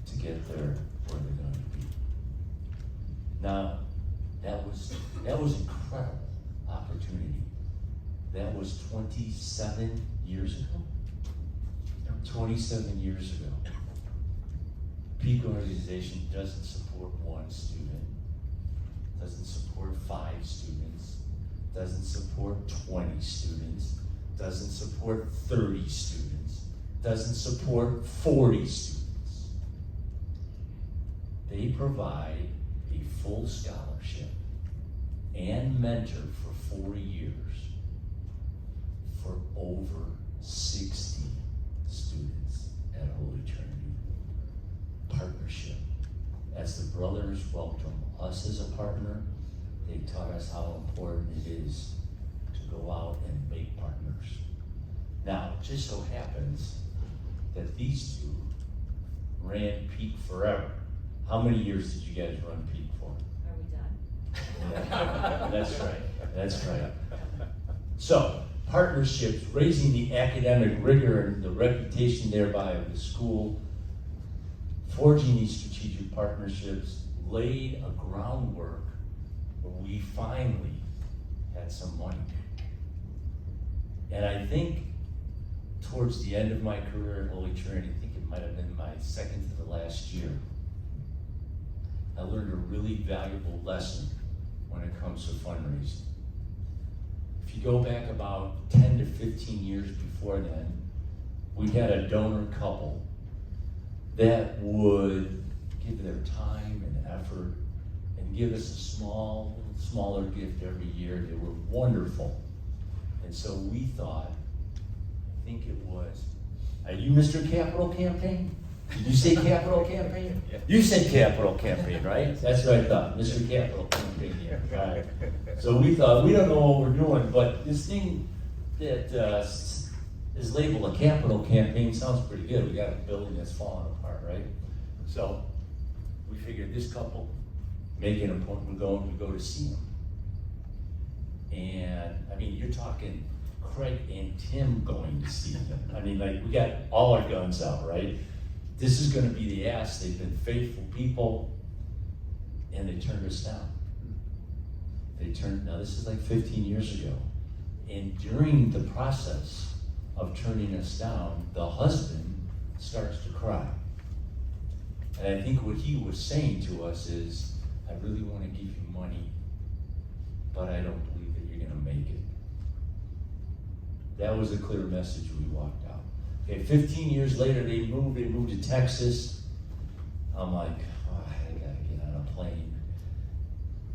to get there where they're going to be. Now, that was incredible opportunity. That was 27 years ago. 27 years ago. Peak organization doesn't support 1 student, doesn't support 5 students, doesn't support 20 students, doesn't support 30 students, doesn't support 40 students. They provide a full scholarship and mentor for 4 years for over 60 students at Holy Trinity. Partnership. As the brothers welcome us as a partner, they taught us how important it is to go out and make partners. Now, it just so happens that these 2 ran Peak forever. How many years did you guys run Peak for? Are we done? That's right. So, partnerships, raising the academic rigor and the reputation thereby of the school, forging these strategic partnerships, laid a groundwork where we finally had some money. And I think towards the end of my career at Holy Trinity, I think it might have been my second to the last year, I learned a really valuable lesson when it comes to fundraising. If you go back about 10 to 15 years before then, we had a donor couple that would give their time and effort and give us a smaller gift every year. They were wonderful. And so we thought, I think it was, are you Mr. Capital Campaign? Did you say Capital Campaign? You said Capital Campaign, right? That's what I thought, Mr. Capital Campaign. Right. So we thought, we don't know what we're doing, but this thing that is labeled a capital campaign. Sounds pretty good. We got a building that's falling apart, right? So we figured this couple, make an appointment, we go to see them. And I mean, you're talking Craig and Tim going to see them. I mean, like, we got all our guns out, right? This is gonna be the ask. They've been faithful people, and they turned us down. Now this is like 15 years ago. And during the process of turning us down, the husband starts to cry. And I think what he was saying to us is, I really wanna give you money, but I don't believe that you're gonna make it. That was a clear message we walked out. Okay, 15 years later, they moved to Texas. I'm like, oh, I gotta get on a plane.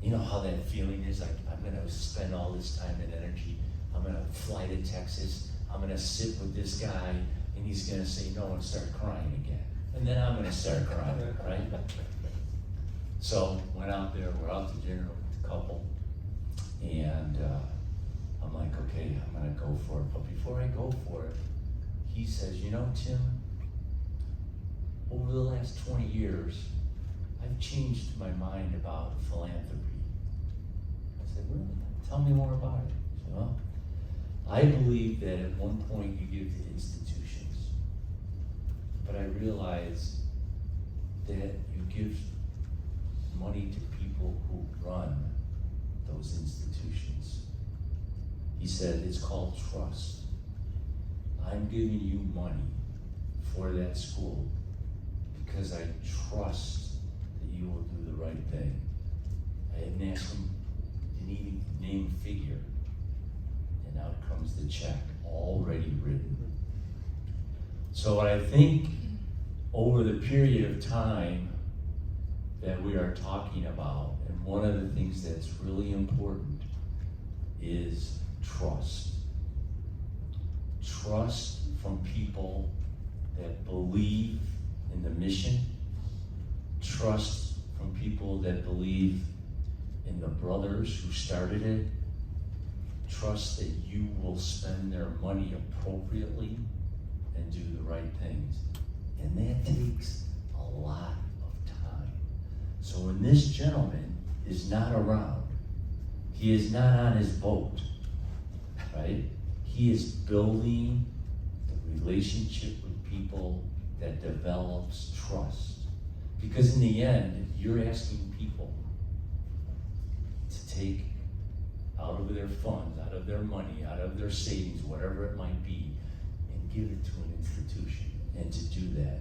You know how that feeling is, like, I'm gonna spend all this time and energy, I'm gonna fly to Texas, I'm gonna sit with this guy, and he's gonna say no and start crying again. And then I'm gonna start crying, right? So, went out there, we're out to dinner with the couple, and I'm like, okay, I'm gonna go for it. But before I go for it, he says, you know, Tim, over the last 20 years, I've changed my mind about philanthropy. I said, really? Tell me more about it. He said, well, I believe that at one point you give to institutions, but I realize that you give money to people who run those institutions. He said, it's called trust. I'm giving you money for that school because I trust that you will do the right thing. I didn't ask him any name figure, and out comes the check, already written. So I think over the period of time that we are talking about, and one of the things that's really important is trust. Trust from people that believe in the mission. Trust from people that believe in the brothers who started it. Trust that you will spend their money appropriately and do the right things. And that takes a lot of time. So when this gentleman is not around, he is not on his boat, right? He is building the relationship with people that develops trust. Because in the end, you're asking people to take out of their funds, out of their money, out of their savings, whatever it might be, and give it to an institution. And to do that,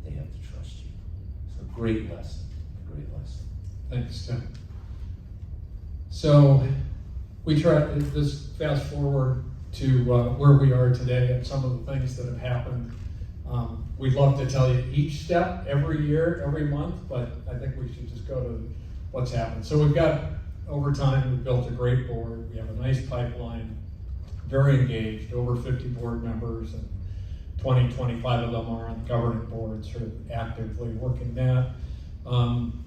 they have to trust you. So great lesson, a great lesson. Thanks, Tim. So we try this fast forward to where we are today and some of the things that have happened. We'd love to tell you each step every year, every month, but I think we should just go to what's happened. So we've got, over time, we've built a great board. We have a nice pipeline, very engaged, over 50 board members, and 25 of them are on the governing board, sort of actively working that.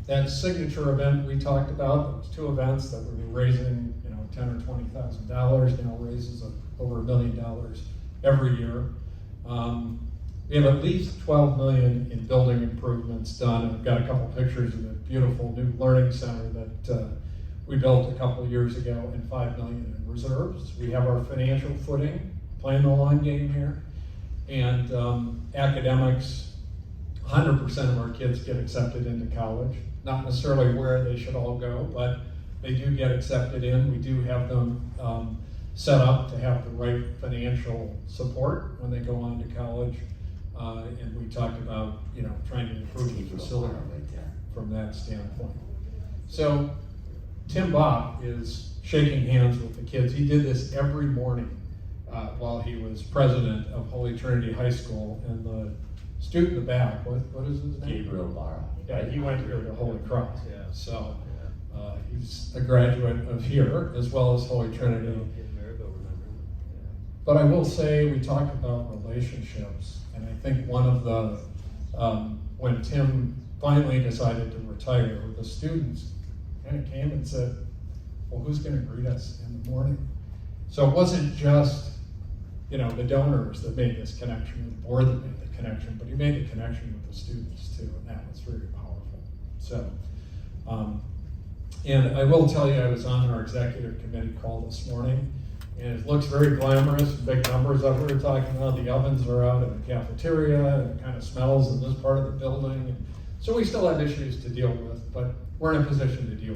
That signature event we talked about, those two events that we were raising, $10,000 or $20,000, now raises over $1 million every year. We have at least $12 million in building improvements done, and I've got a couple pictures of the beautiful new learning center that we built a couple of years ago, and $5 million in reserves. We have our financial footing, playing the long game here, and academics. 100% of our kids get accepted into college. Not necessarily where they should all go, but they do get accepted in. We do have them set up to have the right financial support when they go on to college. And we talked about, trying to improve the facility from that standpoint. So Tim Bopp is shaking hands with the kids. He did this every morning while he was president of Holy Trinity High School, and the student in the back, what is his name? Gabriel Barra. Yeah, he went here to Holy Cross. Yeah. So he's a graduate of here as well as Holy Trinity. But I will say, we talked about relationships, and I think one of the, when Tim finally decided to retire, the students kind of came and said, well, who's going to greet us in the morning? So it wasn't just the donors that made this connection, the board that made the connection, but he made the connection with the students too, and that was very powerful. So, and I will tell you, I was on our executive committee call this morning, and it looks very glamorous, big numbers that we were talking about. The ovens are out in the cafeteria, and it kind of smells in this part of the building. So we still have issues to deal with, but we're in a position to deal with